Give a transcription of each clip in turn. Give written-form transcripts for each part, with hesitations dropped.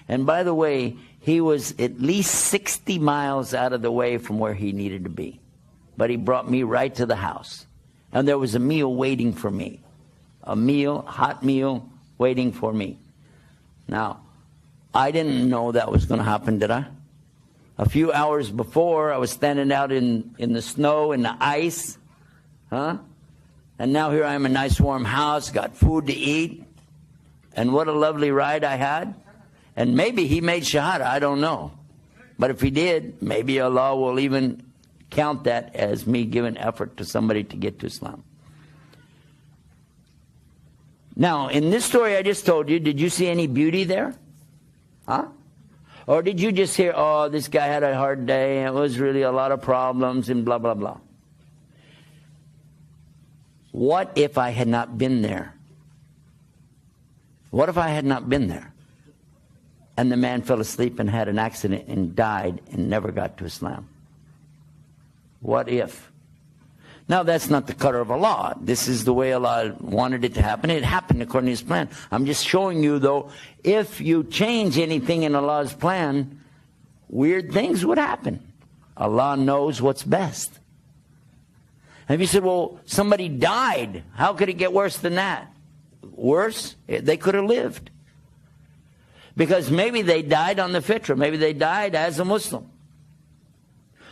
And by the way, he was at least 60 miles out of the way from where he needed to be. But he brought me right to the house. And there was a meal waiting for me. A meal, hot meal, waiting for me. Now, I didn't know that was going to happen, did I? A few hours before, I was standing out in the snow, in the ice. And now here I am in a nice warm house, got food to eat. And what a lovely ride I had. And maybe he made shahada, I don't know. But if he did, maybe Allah will even count that as me giving effort to somebody to get to Islam. Now, in this story I just told you, did you see any beauty there? Huh? Or did you just hear, oh, this guy had a hard day, and it was really a lot of problems, and blah, blah, blah. What if I had not been there? What if I had not been there? And the man fell asleep and had an accident and died and never got to Islam. What if? Now, that's not the qadr of Allah. This is the way Allah wanted it to happen. It happened according to His plan. I'm just showing you, though, if you change anything in Allah's plan, weird things would happen. Allah knows what's best. And if you said, well, somebody died, how could it get worse than that? Worse? They could have lived. Because maybe they died on the fitra. Maybe they died as a Muslim.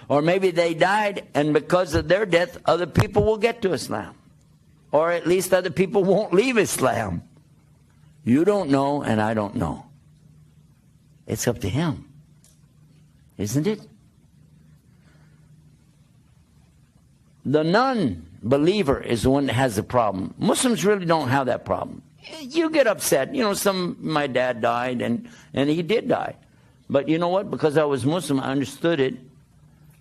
Or maybe they died, and because of their death, other people will get to Islam. Or at least other people won't leave Islam. You don't know, and I don't know. It's up to Him. Isn't it? The non-believer is the one that has the problem. Muslims really don't have that problem. You get upset. You know, my dad died, and he did die. But you know what? Because I was Muslim, I understood it.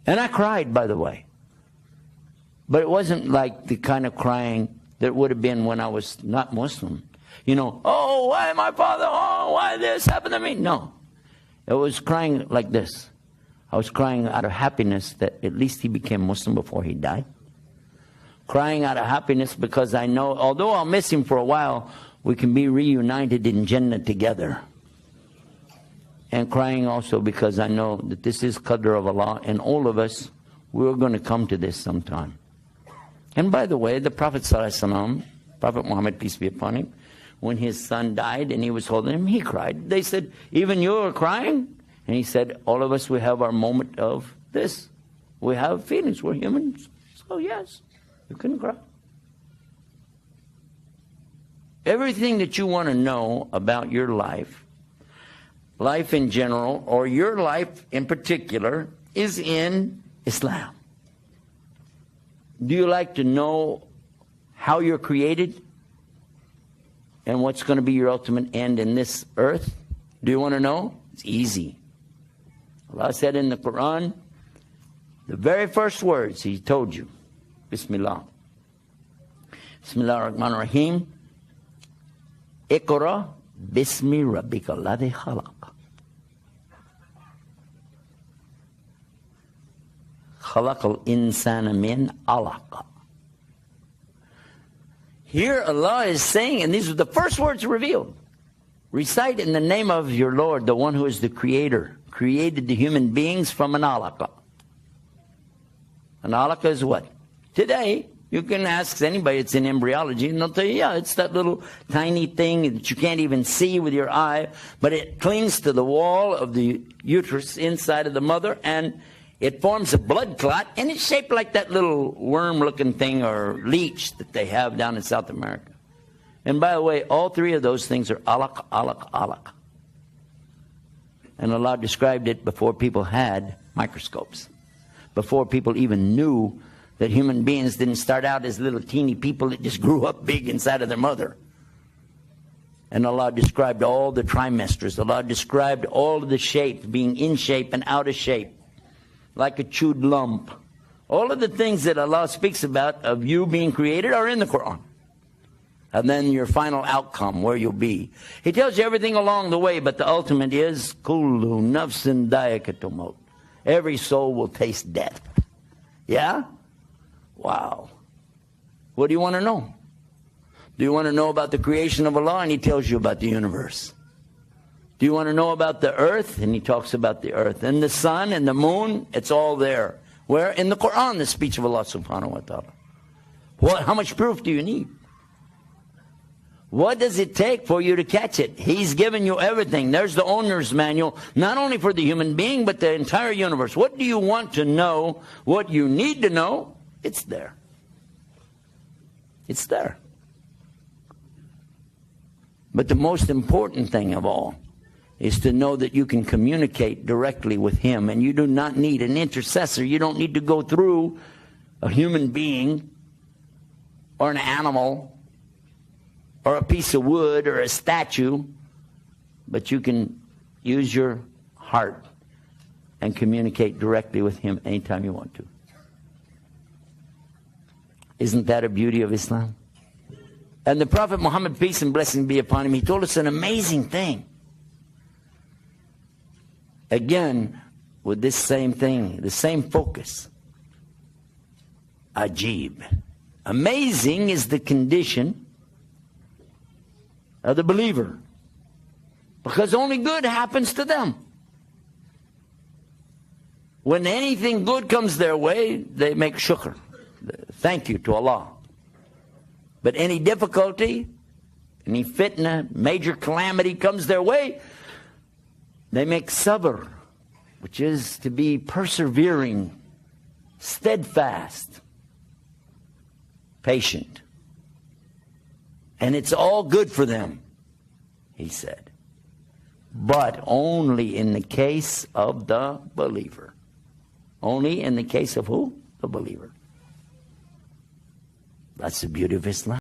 And I cried, by the way. But it wasn't like the kind of crying that would have been when I was not Muslim. You know, oh, why my father? Oh, why this happened to me? No. It was crying like this. I was crying out of happiness that at least he became Muslim before he died. Crying out of happiness because I know, although I'll miss him for a while, we can be reunited in Jannah together. And crying also because I know that this is qadr of Allah, and all of us, we're going to come to this sometime. And by the way, the Prophet ﷺ, Prophet Muhammad, peace be upon him, when his son died and he was holding him, he cried. They said, even you are crying? And he said, all of us, we have our moment of this. We have feelings, we're humans. So yes, you can cry. Everything that you want to know about your life in general, or your life in particular, is in Islam. Do you like to know how you're created and what's going to be your ultimate end in this earth? Do you want to know? It's easy. Allah said in the Quran, the very first words He told you, Bismillah. Bismillah ar-Rahman ar-Rahim. Iqra bismi rabbika alladhi khalaq. خلق الإنسان من علق. Here Allah is saying, and these are the first words revealed, recite in the name of your Lord, the one who is the creator, created the human beings from an alaqa. An alaqa is what? Today, you can ask anybody, it's in embryology, and they'll tell you, yeah, it's that little tiny thing that you can't even see with your eye, but it clings to the wall of the uterus inside of the mother, and it forms a blood clot, and it's shaped like that little worm-looking thing or leech that they have down in South America. And by the way, all three of those things are alaq, alaq, alaq. And Allah described it before people had microscopes, before people even knew that human beings didn't start out as little teeny people that just grew up big inside of their mother. And Allah described all the trimesters. Allah described all of the shapes, being in shape and out of shape, like a chewed lump. All of the things that Allah speaks about of you being created are in the Quran. And then your final outcome, where you'll be. He tells you everything along the way, but the ultimate is, Kullu nafsin da'iqatul maut. Every soul will taste death. Yeah? Wow. What do you want to know? Do you want to know about the creation of Allah? And He tells you about the universe. Do you want to know about the earth? And he talks about the earth. And the sun and the moon, it's all there. Where? In the Quran, the speech of Allah subhanahu wa ta'ala. How much proof do you need? What does it take for you to catch it? He's given you everything. There's the owner's manual, not only for the human being, but the entire universe. What do you want to know? What you need to know? It's there. It's there. But the most important thing of all is to know that you can communicate directly with Him, and you do not need an intercessor. You don't need to go through a human being or an animal or a piece of wood or a statue, but you can use your heart and communicate directly with Him anytime you want to. Isn't that a beauty of Islam? And the Prophet Muhammad, peace and blessing be upon him, he told us an amazing thing. Again, with this same thing, the same focus. Ajib. Amazing is the condition of the believer, because only good happens to them. When anything good comes their way, they make shukr, thank you to Allah. But any difficulty, any fitna, major calamity comes their way, they make sabr, which is to be persevering, steadfast, patient. And it's all good for them, he said. But only in the case of the believer. Only in the case of who? The believer. That's the beauty of Islam.